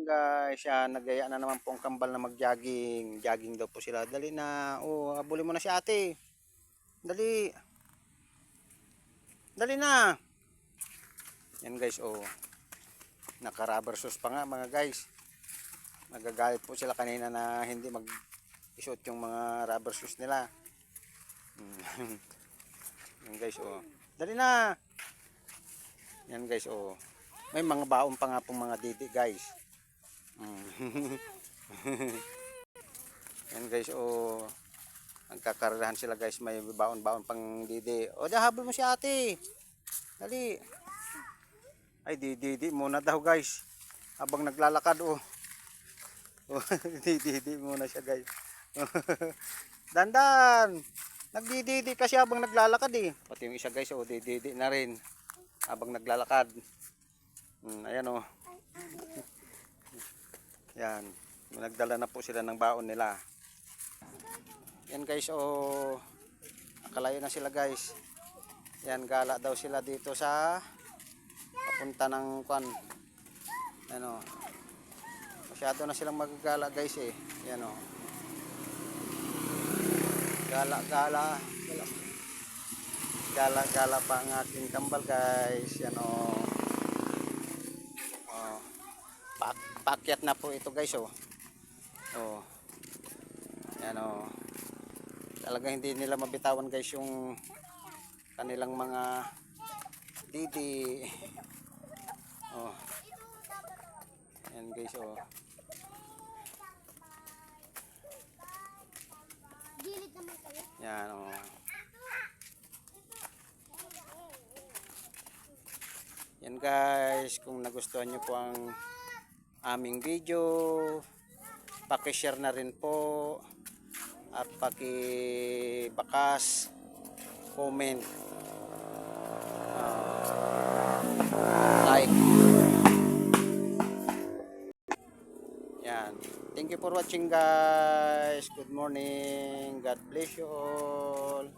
guys. Yan, nagaya na naman po ang kambal na mag-jogging. Jogging daw po sila. Dali na. Oh, habulin mo na si ate. Dali. Dali na. Yan guys, oh. Naka-rubber shoes pa nga mga guys. Nagagalit po sila kanina na hindi mag-isuot yung mga rubber shoes nila. Yan guys, oh. Dali na. Yan guys, oh. May mga baon pa nga pong mga didi guys. Yan guys, oh. Nagkakarirahan sila guys. May baon-baon pang didi. O, habol mo si ate. Dali. Ay, didi muna daw guys. Habang naglalakad, oh. Oh, didi muna siya guys. Dandan. Nagdididi kasi habang naglalakad eh. Pati yung isa guys, oh, didi na rin. Habang naglalakad. Ayan oh. Yan. Nagdala na po sila ng baon nila. Yan guys, oh. Nakalayo na sila guys. Yan, gala daw sila dito sa papunta ng kwan. Ano. Masyado na silang magagala guys eh. Yan oh. Gala. Gala pa ang aking kambal guys. Yan oh. Oh. Paakyat na po ito guys oh. Oh. Yan oh. Talaga hindi nila mabitawan guys yung kanilang mga didi. Oh. Yan guys oh. Yan oh. Yan guys, kung nagustuhan nyo po ang aming video, paki-share na rin po at paki-bakas, comment, like. Yan. Thank you for watching guys. Good morning. God bless you all.